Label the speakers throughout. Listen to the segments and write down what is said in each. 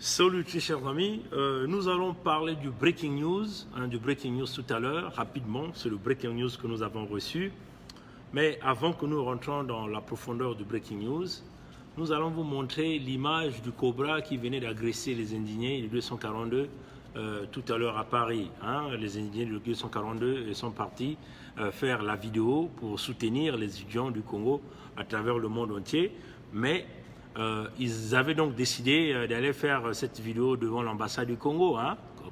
Speaker 1: Salut très chers amis, nous allons parler du breaking news, du breaking news tout à l'heure, rapidement, c'est le breaking news que nous avons reçu. Mais avant que nous rentrons dans la profondeur du breaking news, nous allons vous montrer l'image du Cobra qui venait d'agresser les indignés du 242 tout à l'heure à Paris. Les indignés du 242 sont partis faire la vidéo pour soutenir les étudiants du Congo à travers le monde entier, mais ils avaient donc décidé d'aller faire cette vidéo devant l'ambassade du Congo,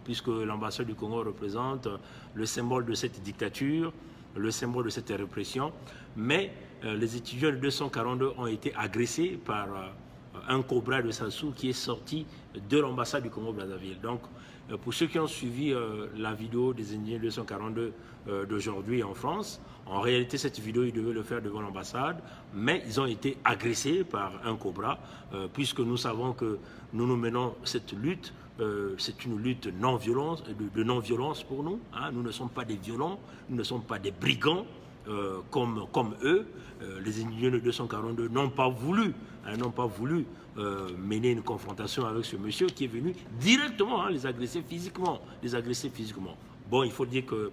Speaker 1: puisque l'ambassade du Congo représente le symbole de cette dictature, le symbole de cette répression. Mais les étudiants de 242 ont été agressés par un Cobra de Sassou qui est sorti de l'ambassade du Congo-Brazzaville. Donc, pour ceux qui ont suivi la vidéo des indignés 242 d'aujourd'hui en France, en réalité, cette vidéo, ils devaient le faire devant l'ambassade, mais ils ont été agressés par un Cobra, puisque nous savons que nous menons cette lutte. C'est une lutte non-violence, de non-violence pour nous. Nous ne sommes pas des violents, nous ne sommes pas des brigands comme eux. Les indignés de 242 n'ont pas voulu mener une confrontation avec ce monsieur qui est venu directement les agresser physiquement. Bon, il faut dire que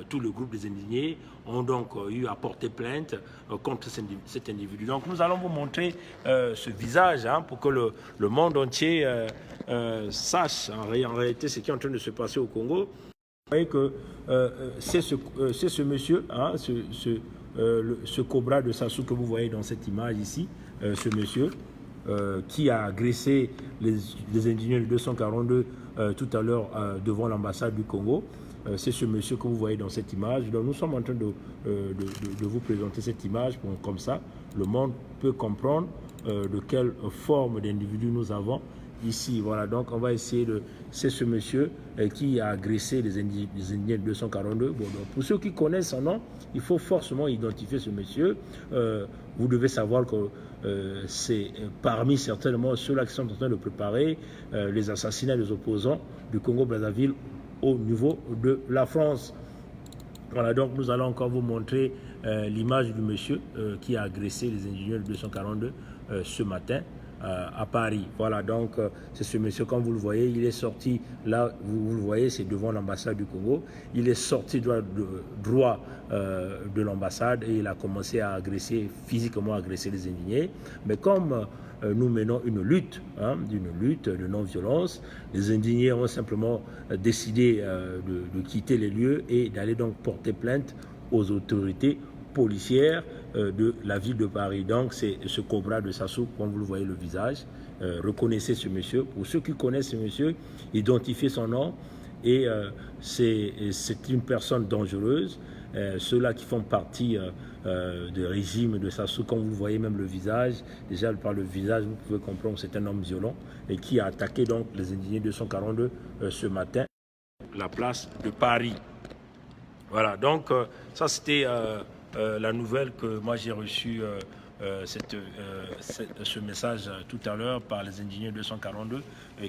Speaker 1: tout le groupe des indignés ont donc eu à porter plainte contre cet individu. Donc nous allons vous montrer ce visage pour que le monde entier sache en réalité ce qui est en train de se passer au Congo. Vous voyez que c'est ce monsieur, ce Cobra de Sassou que vous voyez dans cette image ici, ce monsieur qui a agressé les indignés de 242 tout à l'heure devant l'ambassade du Congo. C'est ce monsieur que vous voyez dans cette image. Donc nous sommes en train de vous présenter cette image comme ça. Le monde peut comprendre de quelle forme d'individu nous avons ici. Voilà, donc on va essayer de... C'est ce monsieur qui a agressé les indignés de 242. Bon, donc pour ceux qui connaissent son nom, il faut forcément identifier ce monsieur. Vous devez savoir que c'est parmi certainement ceux-là qui sont en train de préparer les assassinats des opposants du Congo-Brazzaville au niveau de la France. Voilà, donc nous allons encore vous montrer l'image du monsieur qui a agressé les ingénieurs de 242 ce matin à Paris. Voilà, donc c'est ce monsieur, comme vous le voyez, il est sorti, là, vous le voyez, c'est devant l'ambassade du Congo. Il est sorti droit de l'ambassade et il a commencé à physiquement agresser les indignés. Mais comme nous menons une lutte de non-violence, les indignés ont simplement décidé de quitter les lieux et d'aller donc porter plainte aux autorités policières de la ville de Paris. Donc c'est ce Cobra de Sassou, comme vous le voyez le visage. Reconnaissez ce monsieur. Pour ceux qui connaissent ce monsieur, identifiez son nom. Et c'est une personne dangereuse. Ceux-là qui font partie du régime de Sassou, comme vous voyez même le visage, déjà par le visage, vous pouvez comprendre que c'est un homme violent et qui a attaqué donc les indignés 242 ce matin, la place de Paris. Voilà, donc ça c'était la nouvelle que moi j'ai reçue, ce message tout à l'heure par les indignés 242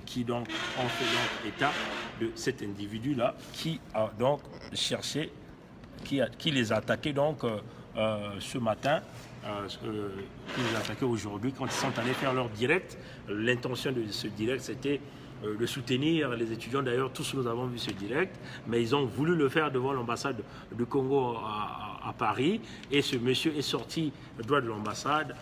Speaker 1: qui donc ont fait donc état de cet individu-là qui a donc cherché, qui les a attaqués donc ce matin, qui les a attaqués aujourd'hui quand ils sont allés faire leur direct. L'intention de ce direct c'était de soutenir les étudiants. D'ailleurs, tous nous avons vu ce direct, mais ils ont voulu le faire devant l'ambassade du Congo à Paris. Et ce monsieur est sorti droit de l'ambassade.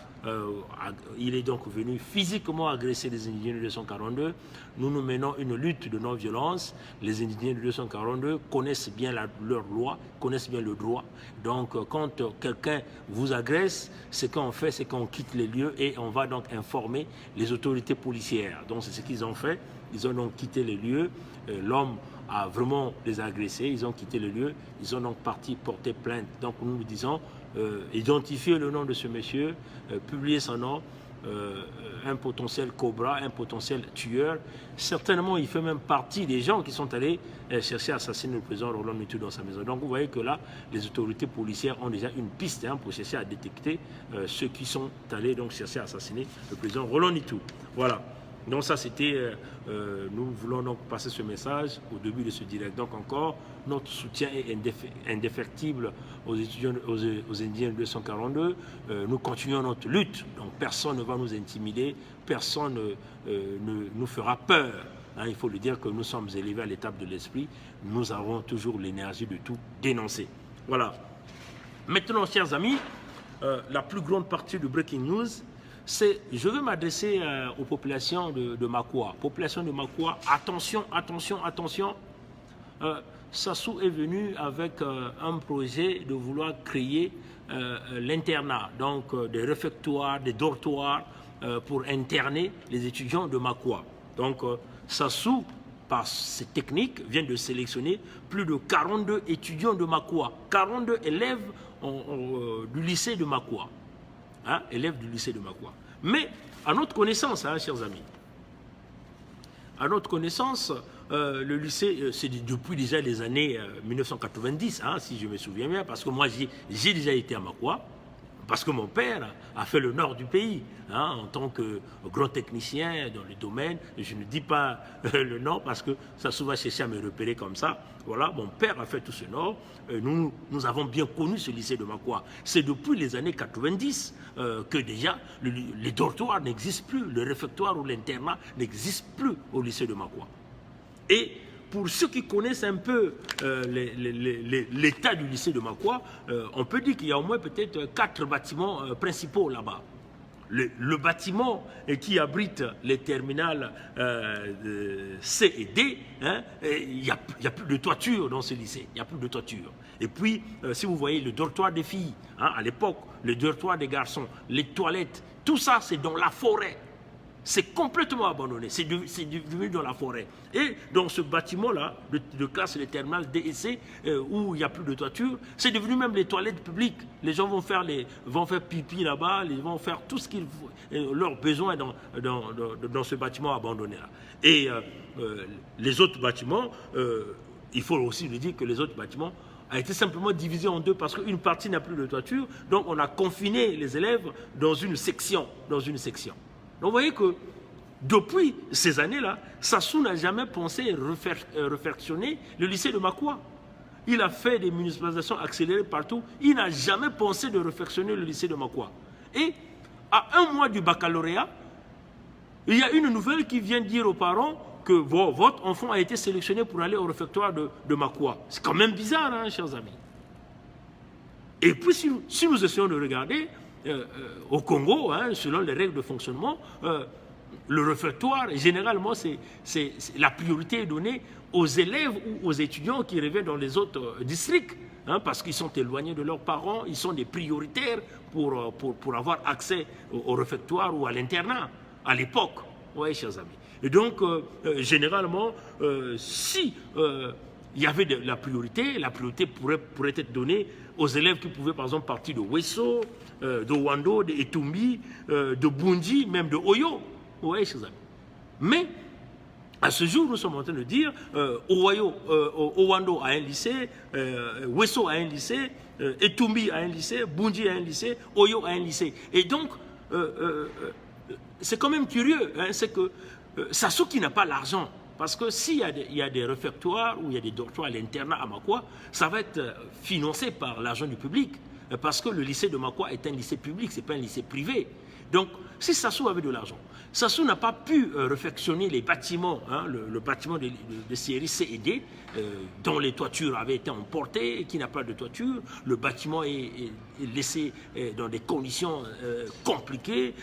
Speaker 1: Il est donc venu physiquement agresser les indignés de 242. Nous menons une lutte de non-violence. Les indignés de 242 connaissent bien leur loi, connaissent bien le droit. Donc, quand quelqu'un vous agresse, ce qu'on fait, c'est qu'on quitte les lieux et on va donc informer les autorités policières. Donc, c'est ce qu'ils ont fait. Ils ont donc quitté les lieux. L'homme a vraiment les agressés. Ils ont quitté les lieux. Ils ont donc parti porter plainte. Donc, nous nous disons, identifier le nom de ce monsieur, publier son nom, un potentiel Cobra, un potentiel tueur. Certainement, il fait même partie des gens qui sont allés chercher à assassiner le président Roland Mitou dans sa maison. Donc, vous voyez que là, les autorités policières ont déjà une piste pour chercher à détecter ceux qui sont allés donc chercher à assassiner le président Roland Mitou. Voilà. Donc ça c'était, nous voulons donc passer ce message au début de ce direct. Donc encore, notre soutien est indéfectible aux étudiants, aux Indiens 242. Nous continuons notre lutte. Donc personne ne va nous intimider, personne ne nous fera peur. Hein, il faut le dire que nous sommes élevés à l'étape de l'esprit. Nous avons toujours l'énergie de tout dénoncer. Voilà. Maintenant, chers amis, la plus grande partie du Breaking News, c'est, je veux m'adresser aux populations de Makwa. Population de Makwa, attention, attention, attention. Sassou est venu avec un projet de vouloir créer l'internat, donc des réfectoires, des dortoirs pour interner les étudiants de Makwa. Donc Sassou, par ses techniques, vient de sélectionner plus de 42 étudiants de Makwa, 42 élèves du lycée de Makwa. Hein, élèves du lycée de Makwa. Mais, à notre connaissance, hein, chers amis, à notre connaissance, le lycée, c'est depuis déjà les années 1990, hein, si je me souviens bien, parce que moi, j'ai déjà été à Makwa, parce que mon père a fait le nord du pays, hein, en tant que grand technicien dans le domaine. Je ne dis pas le nom parce que ça souvent cherché à me repérer comme ça. Voilà, mon père a fait tout ce nord. Nous avons bien connu ce lycée de Makwa. C'est depuis les années 90 que déjà les dortoirs n'existent plus, le réfectoire ou l'internat n'existe plus au lycée de Makwa. Et pour ceux qui connaissent un peu l'état du lycée de Makwa, on peut dire qu'il y a au moins peut-être 4 bâtiments principaux là-bas. Le bâtiment qui abrite les terminales C et D, hein, il n'y a plus de toiture dans ce lycée, il n'y a plus de toiture. Et puis, si vous voyez le dortoir des filles, hein, à l'époque, le dortoir des garçons, les toilettes, tout ça c'est dans la forêt. C'est complètement abandonné, c'est devenu dans la forêt. Et dans ce bâtiment-là, de classe de terminale D et C, où il n'y a plus de toiture, c'est devenu même les toilettes publiques. Les gens vont faire pipi là-bas, ils vont faire tout ce qu'ils leurs besoins dans ce bâtiment abandonné-là. Et les autres bâtiments, il faut aussi le dire que les autres bâtiments a été simplement divisé en deux parce qu'une partie n'a plus de toiture, donc on a confiné les élèves dans une section. Donc vous voyez que depuis ces années-là, Sassou n'a jamais pensé réfectionner le lycée de Makwa. Il a fait des municipalisations accélérées partout. Il n'a jamais pensé de réfectionner le lycée de Makwa. Et à un mois du baccalauréat, il y a une nouvelle qui vient dire aux parents que votre enfant a été sélectionné pour aller au réfectoire de Makwa. C'est quand même bizarre, hein, chers amis. Et puis si nous essayons de regarder, au Congo, hein, selon les règles de fonctionnement, le réfectoire, généralement, la priorité est donnée aux élèves ou aux étudiants qui reviennent dans les autres districts, hein, parce qu'ils sont éloignés de leurs parents, ils sont des prioritaires pour avoir accès au réfectoire ou à l'internat, à l'époque. Oui, chers amis. Et donc, généralement, si il y avait la priorité pourrait être donnée aux élèves qui pouvaient, par exemple, partir de Wesso, de Wando, de Etumbi, de Bundi, même de Oyo. Oui, chers amis. Mais, à ce jour, nous sommes en train de dire Owando a un lycée, Wesso a un lycée, Etumbi a un lycée, Bundi a un lycée, Oyo a un lycée. Et donc, c'est quand même curieux, hein, c'est que Sassou qui n'a pas l'argent, parce que s'il y a des réfectoires ou il y a des dortoirs à l'internat à Makwa, ça va être financé par l'argent du public, parce que le lycée de Makwa est un lycée public, ce n'est pas un lycée privé. Donc, si Sassou avait de l'argent, Sassou n'a pas pu réfectionner les bâtiments, hein, le bâtiment de série C et D, dont les toitures avaient été emportées, qui n'a pas de toiture. Le bâtiment est laissé dans des conditions compliquées.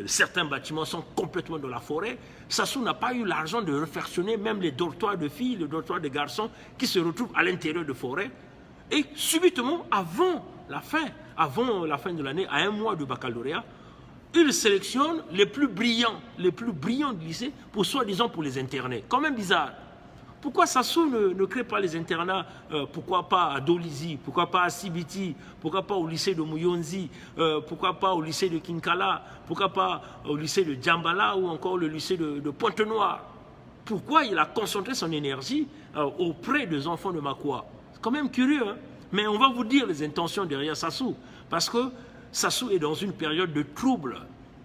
Speaker 1: Certains bâtiments sont complètement dans la forêt. Sassou n'a pas eu l'argent de réfectionner même les dortoirs de filles, les dortoirs de garçons qui se retrouvent à l'intérieur de forêt. Et subitement, avant la fin de l'année, à un mois du baccalauréat, il sélectionne les plus brillants du lycée pour soi-disant pour les interner. Quand même bizarre. Pourquoi Sassou ne crée pas les internats, pourquoi pas à Dolizy, pourquoi pas à Sibiti, pourquoi pas au lycée de Muyonzi, pourquoi pas au lycée de Kinkala, pourquoi pas au lycée de Djambala ou encore le lycée de Pointe-Noire? Pourquoi il a concentré son énergie auprès des enfants de Makwa? C'est quand même curieux, hein? Mais on va vous dire les intentions derrière Sassou, parce que Sassou est dans une période de trouble.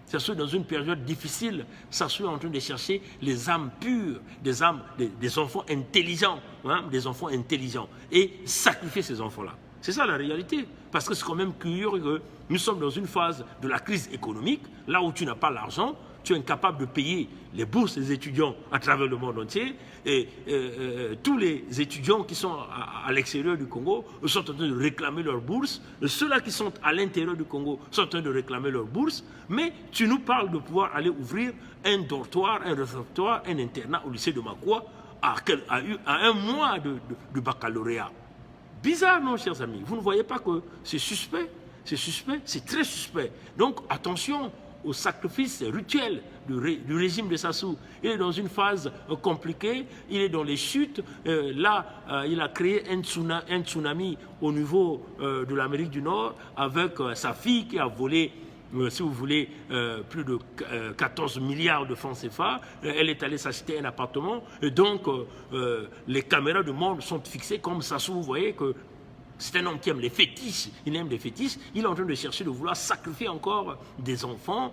Speaker 1: Sassou est dans une période difficile. Sassou est en train de chercher les âmes pures, des enfants intelligents, hein, des enfants intelligents, et sacrifier ces enfants-là. C'est ça la réalité. Parce que c'est quand même curieux que nous sommes dans une phase de la crise économique, là où tu n'as pas l'argent, tu es incapable de payer les bourses des étudiants à travers le monde entier, et tous les étudiants qui sont à l'extérieur du Congo sont en train de réclamer leur bourse, ceux-là qui sont à l'intérieur du Congo sont en train de réclamer leur bourse, mais tu nous parles de pouvoir aller ouvrir un dortoir, un réfectoire, un internat au lycée de Makwa à un mois de baccalauréat. Bizarre, non, chers amis? Vous ne voyez pas que c'est suspect? C'est suspect, c'est très suspect. Donc, attention au sacrifice rituel du régime de Sassou. Il est dans une phase compliquée, il est dans les chutes. Là, il a créé un tsunami au niveau de l'Amérique du Nord avec sa fille qui a volé, si vous voulez, plus de 14 milliards de francs CFA. Elle est allée s'acheter un appartement. Et donc, les caméras du monde sont fixées comme Sassou. Vous voyez que c'est un homme qui aime les fétiches, il aime les fétiches, il est en train de chercher, de vouloir sacrifier encore des enfants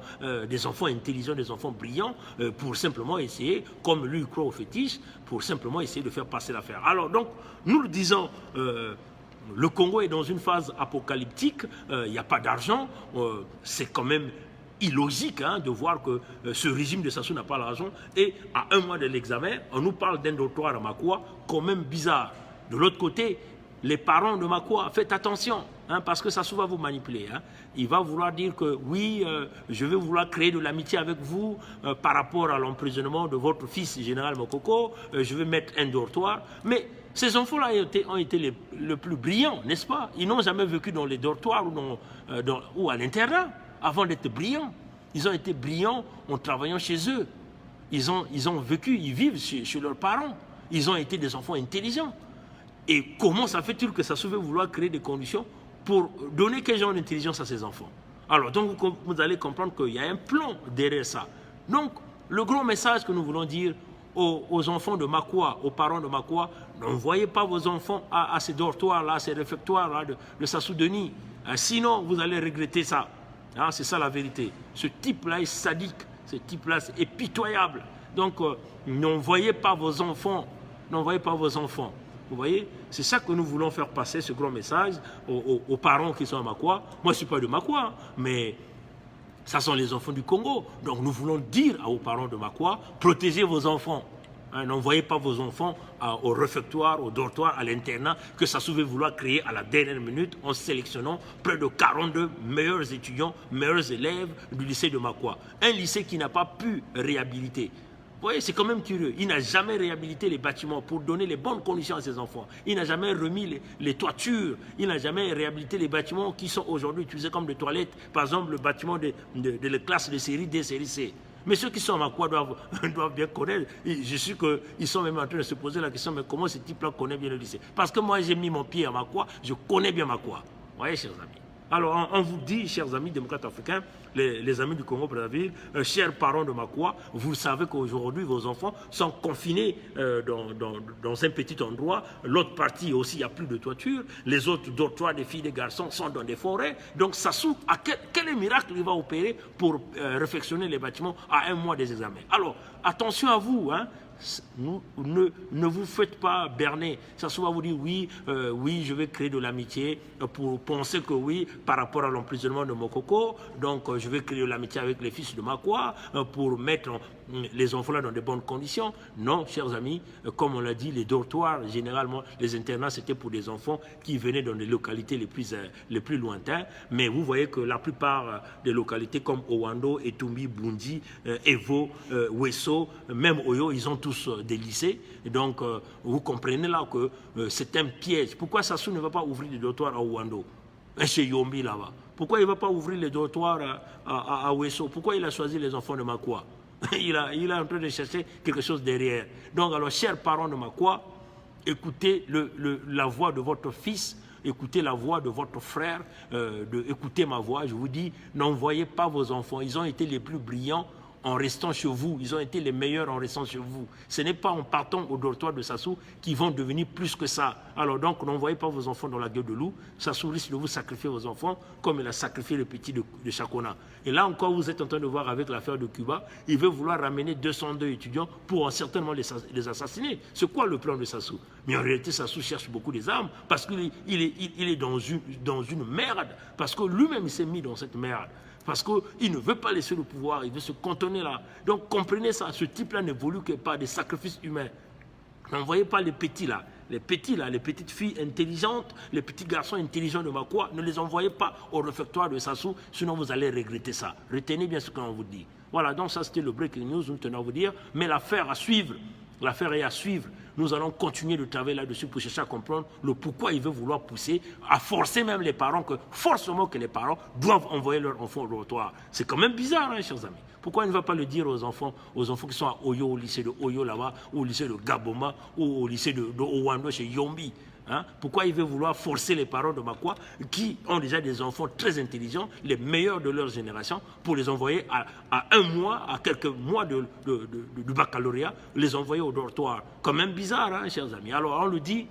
Speaker 1: intelligents, des enfants brillants, pour simplement essayer, comme lui croit aux fétiches, pour simplement essayer de faire passer l'affaire. Alors donc, nous le disons, le Congo est dans une phase apocalyptique, il n'y a pas d'argent, c'est quand même illogique hein, de voir que ce régime de Sassou n'a pas l'argent, et à un mois de l'examen, on nous parle d'un dortoir à Makwa, quand même bizarre. De l'autre côté, les parents de Makwa, faites attention, hein, parce que Sassou va vous manipuler. Hein. Il va vouloir dire que oui, je vais vouloir créer de l'amitié avec vous par rapport à l'emprisonnement de votre fils général Mokoko, je vais mettre un dortoir. Mais ces enfants-là ont été les plus brillants, n'est-ce pas? Ils n'ont jamais vécu dans les dortoirs ou à l'internat avant d'être brillants. Ils ont été brillants en travaillant chez eux. Ils ont vécu, ils vivent chez leurs parents. Ils ont été des enfants intelligents. Et comment ça fait-il que Sassou veut vouloir créer des conditions pour donner quel genre d'intelligence à ses enfants? Alors, donc, vous allez comprendre qu'il y a un plan derrière ça. Donc, le grand message que nous voulons dire aux enfants de Makwa, aux parents de Makwa, n'envoyez pas vos enfants à ces dortoirs-là, à ces réfectoires-là de Sassou Denis. Sinon, vous allez regretter ça. Hein, c'est ça la vérité. Ce type-là est sadique. Ce type-là est pitoyable. Donc, n'envoyez pas vos enfants. N'envoyez pas vos enfants. Vous voyez, c'est ça que nous voulons faire passer, ce grand message aux parents qui sont à Makwa. Moi, je ne suis pas de Makwa, mais ça sont les enfants du Congo. Donc, nous voulons dire aux parents de Makwa, protégez vos enfants. Hein, n'envoyez pas vos enfants au réfectoire, au dortoir, à l'internat, que ça se veut vouloir créer à la dernière minute en sélectionnant près de 42 meilleurs étudiants, meilleurs élèves du lycée de Makwa. Un lycée qui n'a pas pu réhabiliter. Vous voyez, c'est quand même curieux. Il n'a jamais réhabilité les bâtiments pour donner les bonnes conditions à ses enfants. Il n'a jamais remis les toitures. Il n'a jamais réhabilité les bâtiments qui sont aujourd'hui utilisés comme des toilettes. Par exemple, le bâtiment de la classe de série D, série C. Mais ceux qui sont à Makwa doivent bien connaître. Je suis qu'ils sont même en train de se poser la question, mais comment ce type-là connaît bien le lycée? Parce que moi, j'ai mis mon pied à Makwa, je connais bien Makwa. Vous voyez, chers amis. Alors, on vous dit, chers amis démocrates africains, les amis du Congo-Brazzaville, chers parents de Makwa, vous savez qu'aujourd'hui, vos enfants sont confinés dans un petit endroit. L'autre partie aussi, il n'y a plus de toiture. Les autres dortoirs des filles et des garçons sont dans des forêts. Donc, Sassou, quel miracle il va opérer pour réfectionner les bâtiments à un mois des examens? Alors, attention à vous, hein. Ne vous faites pas berner. Ça souvent vous dit oui, oui, je vais créer de l'amitié pour penser que oui, par rapport à l'emprisonnement de Mokoko, donc je vais créer de l'amitié avec les fils de Makwa pour mettre les enfants là dans de bonnes conditions. Non, chers amis, comme on l'a dit, les dortoirs, généralement, les internats, c'était pour des enfants qui venaient dans les localités les plus lointaines. Mais vous voyez que la plupart des localités comme Owando, Etumbi, Bundi, Evo, Wesso, même Oyo, ils ont tous des lycées. Et donc, vous comprenez là que c'est un piège. Pourquoi Sassou ne va pas ouvrir des dortoirs à Owando, chez Yombi là-bas? Pourquoi il ne va pas ouvrir les dortoirs à Wesso? Pourquoi il a choisi les enfants de Makwa? il est en train de chercher quelque chose derrière. Donc, alors, chers parents de Makwa, écoutez la voix de votre fils, écoutez la voix de votre frère, écoutez ma voix. Je vous dis, n'envoyez pas vos enfants. Ils ont été les plus brillants en restant chez vous. Ils ont été les meilleurs en restant chez vous. Ce n'est pas en partant au dortoir de Sassou qu'ils vont devenir plus que ça. Alors donc, n'envoyez pas vos enfants dans la gueule de loup. Sassou risque de vous sacrifier vos enfants comme il a sacrifié le petit de Chakona. Et là encore, vous êtes en train de voir avec l'affaire de Cuba, il veut vouloir ramener 202 étudiants pour certainement les assassiner. C'est quoi le plan de Sassou? Mais en réalité, Sassou cherche beaucoup des armes parce qu'il est dans une merde. Parce que lui-même, il s'est mis dans cette merde. Parce qu'il ne veut pas laisser le pouvoir, il veut se cantonner là. Donc comprenez ça, ce type-là n'évolue que par des sacrifices humains. N'envoyez pas les petits là, les petites filles intelligentes, les petits garçons intelligents de Makwa, ne les envoyez pas au réfectoire de Sassou, sinon vous allez regretter ça. Retenez bien ce qu'on vous dit. Voilà, donc ça c'était le breaking news, nous tenons à vous dire, mais l'affaire à suivre. L'affaire est à suivre. Nous allons continuer de travailler là-dessus pour chercher à comprendre le pourquoi il veut vouloir pousser, à forcer même les parents, forcément que les parents doivent envoyer leurs enfants au dortoir. C'est quand même bizarre, hein, chers amis. Pourquoi il ne va pas le dire aux enfants qui sont à Oyo, au lycée de Oyo là-bas, ou au lycée de Gaboma, ou au lycée de Owando chez Yombi? Hein? Pourquoi il veut vouloir forcer les parents de Makwa, qui ont déjà des enfants très intelligents, les meilleurs de leur génération, pour les envoyer à un mois, à quelques mois du baccalauréat, les envoyer au dortoir? Quand même bizarre, hein, chers amis. Alors on le dit,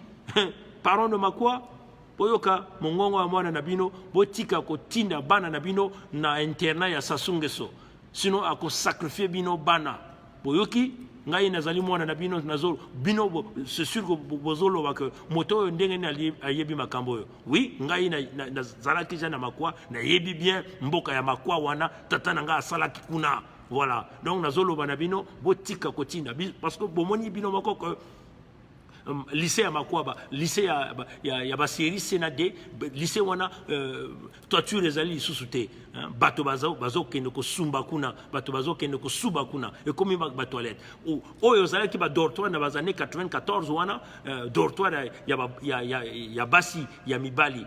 Speaker 1: parents de Makwa, boyoka mongongo wa mwana nabino, botika ko tinda bana nabino na internat ya Sasungeso. Sinon ako sacrifier bino bana. Boyoki ngai nazali mwana na bino nazolo bino c'est sûr que bozolo ba que moto ndenge na ayebi makambo yo. Oui, ngai na zalaki jana Makwa na yebi bien mboka ya Makwa wana tata na nga asalaki kuna. Voilà. Donc nazolo bana bino botika ko tinda parce que bomoni bino makoko lycée à Makwa, lycée ya baseri senade, lycée wana toiture ezali sous-souté, bato bazo kende ko sumba kuna, bato bazo kende ko suba kuna, et comme ba toilette. Oyo zala ki ba dortoir na bazane 94 wana, dortoir ya basi ya mibali,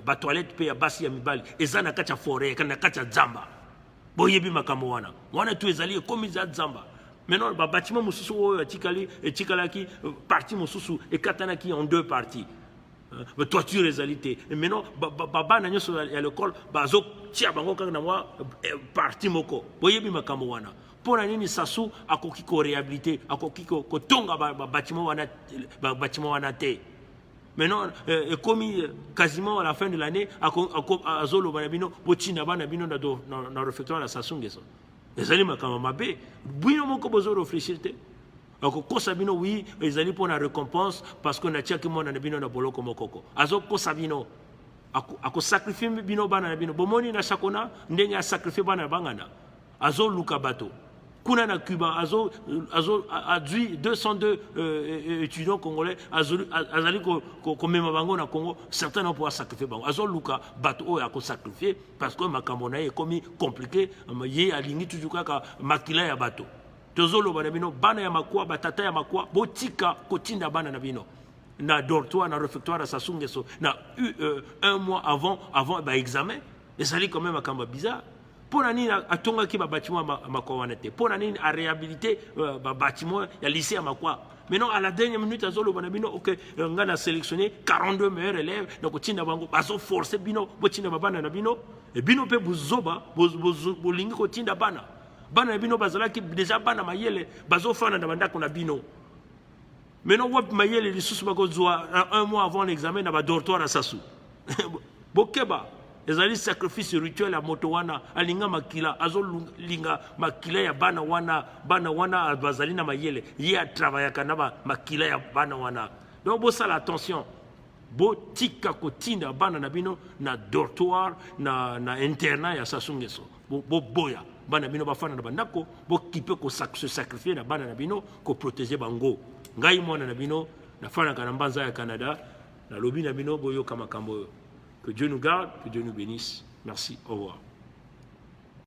Speaker 1: ba toilette pe ya basi ya mibali, ezana kacha forêt, kana kacha zamba. Boyebi makambo wana tu ezali comme za zamba. Maintenant, le bâtiment Moussou et partie Moussou et Katanaki en deux parties. Toiture réalité. Et maintenant, Baba n'a pas à l'école, Bazo, Tiabango Kanamwa, partie Moko. Voyez bien Makamowana. Pour la ligne Sassou, à Kokiko réhabilité, à Kokiko Tonga, bâtiment Wanate. Maintenant, comme quasiment à la fin de l'année, à Zolo Banabino, Bochina Banabino dans le réfectoire à Sassungeso. Les amis, quand même, bino moko bozo réfléchir te. Ako kosabino oui, les amis pour la récompense parce qu'on a tia que moi na bino na boloko mokoko. Azo kosabino. Ako sacrifier bino bana na bino. Bomoni na Chakona ndenge a sacrifier bana bangana. Azo luka bato. Kuna na Cuba, azo adui 202 étudiants congolais, azali ko mema bango na Congo, certains n'ont pas sacrifier bango. Azo luka bato a ko sacrifier parce que makambo est comme compliqué, yé alingi toujours ka makila ya bato. Tozolo bana bino bana ya Makwa, batata ya Makwa, botika kotinda bana na bino. Na dortoir, na réfectoire à Sasungeso, na un mois avant examen, et ça dit quand même makambo bizarre. Pour nani a tonga ki ba bâtiment Makwa wanete. Pour nani a réhabilité ba bâtiment ya lycée à Makwa. Maintenant à la dernière minute azolo banabino OK nga na sélectionné 42 meilleurs élèves donc tinda bango bazo forcer bino botinda babana na bino et bino pe buzoba bolingi ko tinda bana. Bana bino bazala ki déjà bana mayele bazo fana na bandako na bino. Maintenant wap mayele li susu bako zoa un mois avant l'examen na ba dortoir à Sassou. Bokeba les alliés sacrifice rituel à motowana alinga makila azolinga makila ya bana wana bazalina mayele ye a travailler kanaba makila ya bana wana donc bo ça l'attention bo tika kotinda bana na bino na dortoir na internat ya Sasungeso bo boya bana bino bafana na bandako bo kipe ko se sacrifier na bana na bino ko protéger bango ngai mwana na bino na fana kana mbanza ya Canada na lobi na bino boyo kama kambo. Que Dieu nous garde, que Dieu nous bénisse. Merci, au revoir.